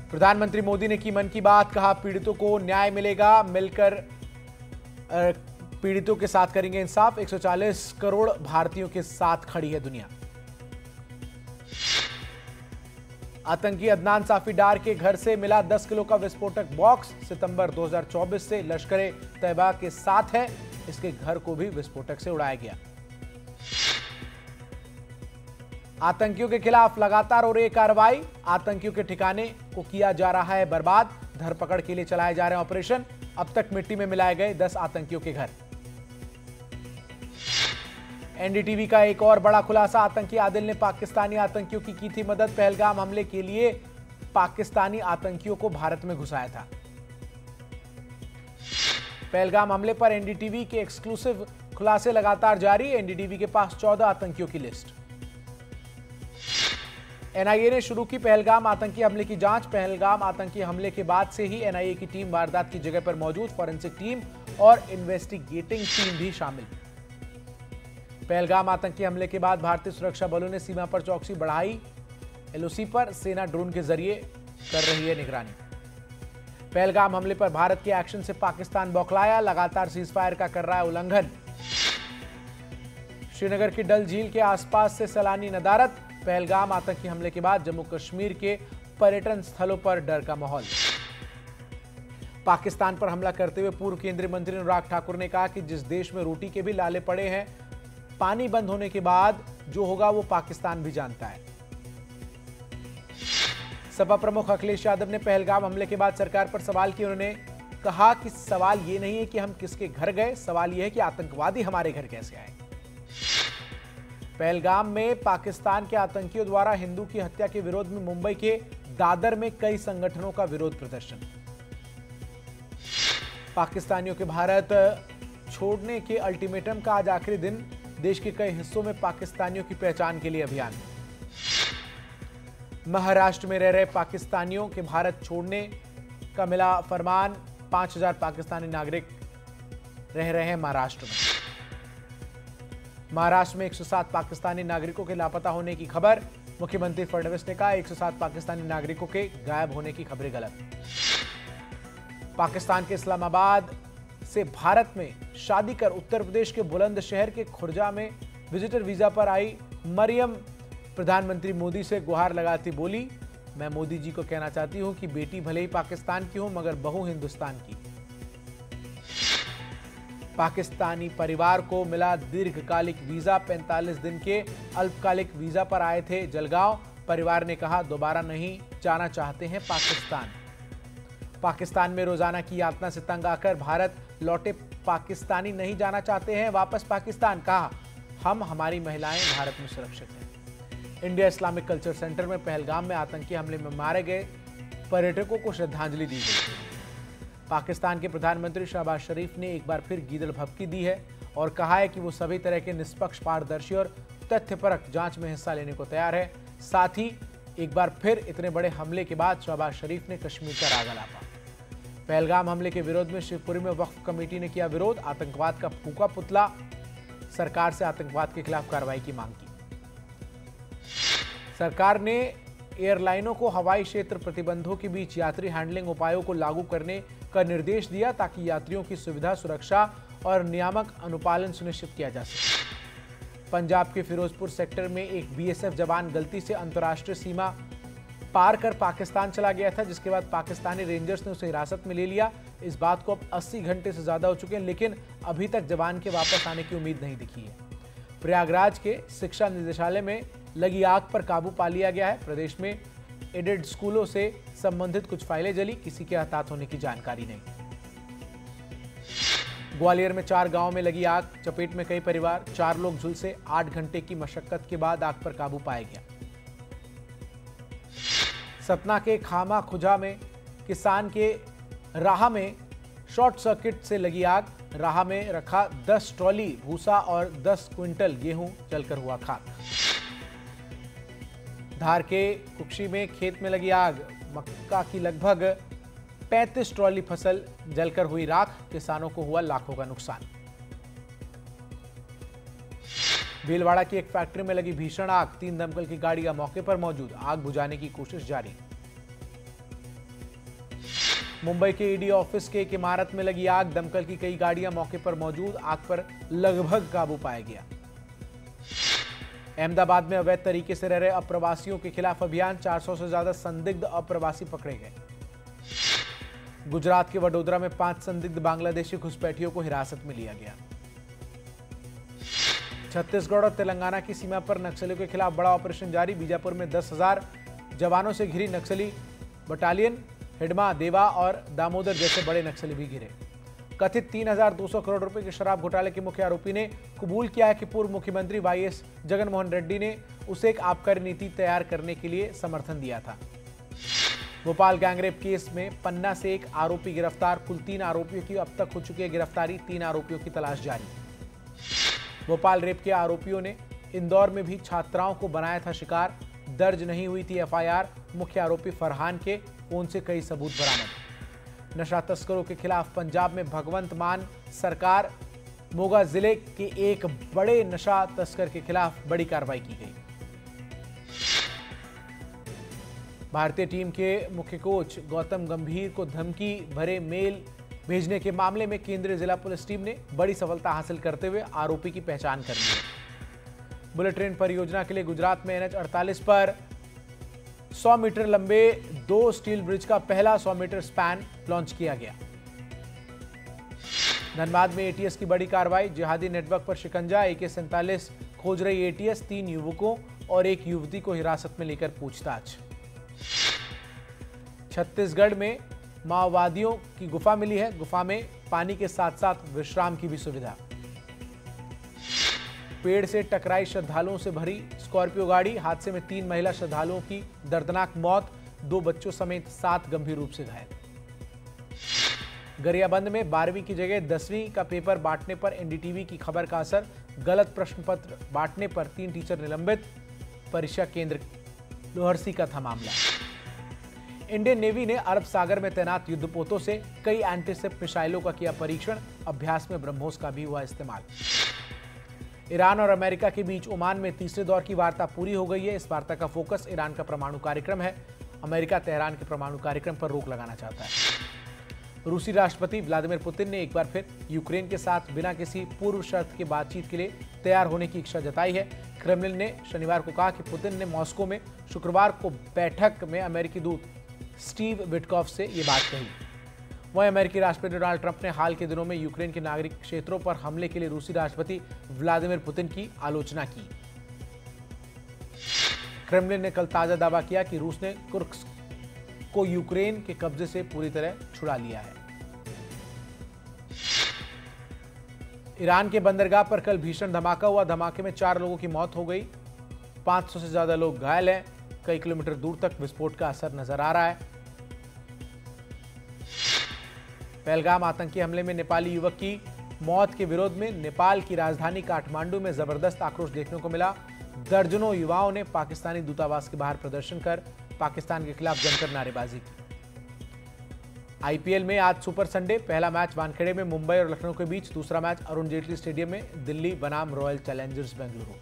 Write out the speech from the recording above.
प्रधानमंत्री मोदी ने की मन की बात, कहा पीड़ितों को न्याय मिलेगा, मिलकर पीड़ितों के साथ करेंगे इंसाफ। 140 करोड़ भारतीयों के साथ खड़ी है दुनिया। आतंकी अदनान साफी डार के घर से मिला 10 किलो का विस्फोटक बॉक्स, सितंबर 2024 से लश्कर तैयबा के साथ है। इसके घर को भी विस्फोटक से उड़ाया गया। आतंकियों के खिलाफ लगातार हो रही कार्रवाई, आतंकियों के ठिकाने को किया जा रहा है बर्बाद, धरपकड़ के लिए चलाए जा रहे हैं ऑपरेशन। अब तक मिट्टी में मिलाए गए 10 आतंकियों के घर। एनडीटीवी का एक और बड़ा खुलासा, आतंकी आदिल ने पाकिस्तानी आतंकियों की थी मदद, पहलगाम हमले के लिए पाकिस्तानी आतंकियों को भारत में घुसाया था। पहलगाम हमले पर एनडीटीवी के एक्सक्लूसिव खुलासे लगातार जारी, एनडीटीवी के पास 14 आतंकियों की लिस्ट। एनआईए ने शुरू की पहलगाम आतंकी हमले की जांच, पहलगाम आतंकी हमले के बाद से ही एनआईए की टीम वारदात की जगह पर मौजूद, फॉरेंसिक टीम और इन्वेस्टिगेटिंग टीम भी शामिल। पहलगाम आतंकी हमले के बाद भारतीय सुरक्षा बलों ने सीमा पर चौकसी बढ़ाई, एलओसी पर सेना ड्रोन के जरिए कर रही है निगरानी। पहलगाम हमले पर भारत के एक्शन से पाकिस्तान बौखलाया, लगातार सीजफायर का कर रहा है उल्लंघन। श्रीनगर की डल झील के आसपास से सैलानी नदारत, पहलगाम आतंकी हमले के बाद जम्मू कश्मीर के पर्यटन स्थलों पर डर का माहौल। पाकिस्तान पर हमला करते हुए पूर्व केंद्रीय मंत्री अनुराग ठाकुर ने कहा कि जिस देश में रोटी के भी लाले पड़े हैं, पानी बंद होने के बाद जो होगा वो पाकिस्तान भी जानता है। सपा प्रमुख अखिलेश यादव ने पहलगाम हमले के बाद सरकार पर सवाल किए। उन्होंने कहा कि सवाल ये नहीं है कि हम किसके घर गए, सवाल यह है कि आतंकवादी हमारे घर कैसे आए। पहलगाम में पाकिस्तान के आतंकियों द्वारा हिंदू की हत्या के विरोध में मुंबई के दादर में कई संगठनों का विरोध प्रदर्शन। पाकिस्तानियों के भारत छोड़ने के अल्टीमेटम का आज आखिरी दिन, देश के कई हिस्सों में पाकिस्तानियों की पहचान के लिए अभियान। महाराष्ट्र में रह रहे पाकिस्तानियों के भारत छोड़ने का मिला फरमान, 5000 पाकिस्तानी नागरिक रह रहे हैं महाराष्ट्र में। महाराष्ट्र में 107 पाकिस्तानी नागरिकों के लापता होने की खबर, मुख्यमंत्री फडणवीस ने कहा 107 पाकिस्तानी नागरिकों के गायब होने की खबरें गलत। पाकिस्तान के इस्लामाबाद से भारत में शादी कर उत्तर प्रदेश के बुलंदशहर के खुर्जा में विजिटर वीजा पर आई मरियम प्रधानमंत्री मोदी से गुहार लगाती बोली, मैं मोदी जी को कहना चाहती हूं कि बेटी भले ही पाकिस्तान की हो मगर बहू हिंदुस्तान की। पाकिस्तानी परिवार को मिला दीर्घकालिक वीजा, 45 दिन के अल्पकालिक वीजा पर आए थे जलगांव। परिवार ने कहा दोबारा नहीं जाना चाहते हैं पाकिस्तान। पाकिस्तान में रोजाना की यातना से तंग आकर भारत लौटे पाकिस्तानी नहीं जाना चाहते हैं वापस पाकिस्तान, कहा हम हमारी महिलाएं भारत में सुरक्षित हैं। इंडिया इस्लामिक कल्चर सेंटर में पहलगाम में आतंकी हमले में मारे गए पर्यटकों को श्रद्धांजलि दी गई। पाकिस्तान के प्रधानमंत्री शहबाज शरीफ ने एक बार फिर गीदड़ भभकी दी है और कहा है कि वो सभी तरह के निष्पक्ष, पारदर्शी और तथ्यपरक जांच में हिस्सा लेने को तैयार है। साथ ही एक बार फिर इतने बड़े हमले के बाद शहबाज शरीफ ने कश्मीर का राग अलापा। पहलगाम हमले के विरोध में शिवपुरी में वक्फ कमेटी ने किया विरोध, आतंकवाद का फूका पुतला, सरकार से आतंकवाद के खिलाफ कार्रवाई की मांग की। सरकार ने एयरलाइनों को हवाई क्षेत्र प्रतिबंधों के बीच यात्री हैंडलिंग उपायों को लागू करने का निर्देश दिया ताकि यात्रियों की सुविधा, सुरक्षा और नियामक अनुपालन सुनिश्चित किया जा सके। पंजाब के फिरोजपुर सेक्टर में एक बीएसएफ जवान गलती से अंतर्राष्ट्रीय सीमा पार कर पाकिस्तान चला गया था, जिसके बाद पाकिस्तानी रेंजर्स ने उसे हिरासत में ले लिया। इस बात को अब 80 घंटे से ज्यादा हो चुके हैं, लेकिन अभी तक जवान के वापस आने की उम्मीद नहीं दिखी है। प्रयागराज के शिक्षा निदेशालय में लगी आग पर काबू पा लिया गया है। प्रदेश में एडेड स्कूलों से संबंधित कुछ फाइलें जली, किसी के हताहत होने की जानकारी नहीं। ग्वालियर में 4 गांवों में लगी आग, चपेट में कई परिवार, 4 लोग झुलसे, 8 घंटे की मशक्कत के बाद आग पर काबू पाया गया। सतना के खामा खुजा में किसान के राह में शॉर्ट सर्किट से लगी आग, राह में रखा 10 ट्रॉली भूसा और 10 क्विंटल गेहूं जलकर हुआ खाक। धार के कुक्षी में खेत में लगी आग, मक्का की लगभग 35 ट्रॉली फसल जलकर हुई राख, किसानों को हुआ लाखों का नुकसान। भीलवाड़ा की एक फैक्ट्री में लगी भीषण आग, 3 दमकल की गाड़ियां मौके पर मौजूद, आग बुझाने की कोशिश जारी। मुंबई के ईडी ऑफिस के एक इमारत में लगी आग, दमकल की कई गाड़ियां मौके पर मौजूद, आग पर लगभग काबू पाया गया। अहमदाबाद में अवैध तरीके से रह रहे अप्रवासियों के खिलाफ अभियान, 400 से ज्यादा संदिग्ध अप्रवासी पकड़े गए। गुजरात के वडोदरा में 5 संदिग्ध बांग्लादेशी घुसपैठियों को हिरासत में लिया गया। छत्तीसगढ़ और तेलंगाना की सीमा पर नक्सलियों के खिलाफ बड़ा ऑपरेशन जारी, बीजापुर में 10,000 जवानों से घिरी नक्सली बटालियन, हिडमा, देवा और दामोदर जैसे बड़े नक्सली भी घिरे। कथित 3,200 करोड़ रुपए के शराब घोटाले के मुख्य आरोपी ने कबूल किया है कि पूर्व मुख्यमंत्री वाईएस जगनमोहन रेड्डी ने उसे एक आबकारी नीति तैयार करने के लिए समर्थन दिया था। भोपाल गैंगरेप केस में पन्ना से एक आरोपी गिरफ्तार, कुल 3 आरोपियों की अब तक हो चुकी है गिरफ्तारी, 3 आरोपियों की तलाश जारी। भोपाल रेप के आरोपियों ने इंदौर में भी छात्राओं को बनाया था शिकार, दर्ज नहीं हुई थी एफआईआर, मुख्य आरोपी फरहान के फोन से कई सबूत बरामद। नशा तस्करों के खिलाफ पंजाब में भगवंत मान सरकार, मोगा जिले के एक बड़े नशा तस्कर के खिलाफ बड़ी कार्रवाई की गई। भारतीय टीम के मुख्य कोच गौतम गंभीर को धमकी भरे मेल भेजने के मामले में केंद्रीय जिला पुलिस टीम ने बड़ी सफलता हासिल करते हुए आरोपी की पहचान कर ली है। बुलेट ट्रेन परियोजना के लिए गुजरात में NH 48 पर 100 मीटर लंबे 2 स्टील ब्रिज का पहला 100 मीटर स्पैन लॉन्च किया गया। धनबाद में ATS की बड़ी कार्रवाई, जिहादी नेटवर्क पर शिकंजा, AK-47 खोज रही ATS, 3 युवकों और एक युवती को हिरासत में लेकर पूछताछ। छत्तीसगढ़ में माओवादियों की गुफा मिली है, गुफा में पानी के साथ साथ विश्राम की भी सुविधा। पेड़ से टकराई श्रद्धालुओं से भरी स्कॉर्पियो गाड़ी, हादसे में 3 महिला श्रद्धालुओं की दर्दनाक मौत, 2 बच्चों समेत 7 गंभीर रूप से घायल। गरियाबंद में 12वीं की जगह 10वीं का पेपर बांटने पर NDTV की खबर का असर, गलत प्रश्न पत्र बांटने पर 3 टीचर निलंबित, परीक्षा केंद्र लोहरसी का था मामला। इंडियन नेवी ने अरब सागर में तैनात युद्धपोतों से कई एंटीशिप मिसाइलों का किया परीक्षण, अभ्यास में ब्रह्मोस का भी हुआ इस्तेमाल। ईरान और अमेरिका के बीच ओमान में तीसरे दौर की वार्ता पूरी हो गई है। इस वार्ता का फोकस ईरान का परमाणु कार्यक्रम है। अमेरिका तेहरान के परमाणु कार्यक्रम पर रोक लगाना चाहता है। रूसी राष्ट्रपति व्लादिमीर पुतिन ने एक बार फिर यूक्रेन के साथ बिना किसी पूर्व शर्त के बातचीत के लिए तैयार होने की इच्छा जताई है। क्रेमलिन ने शनिवार को कहा कि पुतिन ने मॉस्को में शुक्रवार को बैठक में अमेरिकी दूत स्टीव विटकॉफ से ये बात कही। वहीं अमेरिकी राष्ट्रपति डोनाल्ड ट्रंप ने हाल के दिनों में यूक्रेन के नागरिक क्षेत्रों पर हमले के लिए रूसी राष्ट्रपति व्लादिमीर पुतिन की आलोचना की। क्रेमलिन ने कल ताजा दावा किया कि रूस ने कुर्स्क को यूक्रेन के कब्जे से पूरी तरह छुड़ा लिया है। ईरान के बंदरगाह पर कल भीषण धमाका हुआ, धमाके में 4 लोगों की मौत हो गई, 500 से ज्यादा लोग घायल हैं। कई किलोमीटर दूर तक विस्फोट का असर नजर आ रहा है। पहलगाम आतंकी हमले में नेपाली युवक की मौत के विरोध में नेपाल की राजधानी काठमांडू में जबरदस्त आक्रोश देखने को मिला। दर्जनों युवाओं ने पाकिस्तानी दूतावास के बाहर प्रदर्शन कर पाकिस्तान के खिलाफ जमकर नारेबाजी की। IPL में आज सुपर संडे, पहला मैच वानखेड़े में मुंबई और लखनऊ के बीच, दूसरा मैच अरुण जेटली स्टेडियम में दिल्ली बनाम रॉयल चैलेंजर्स बेंगलुरु।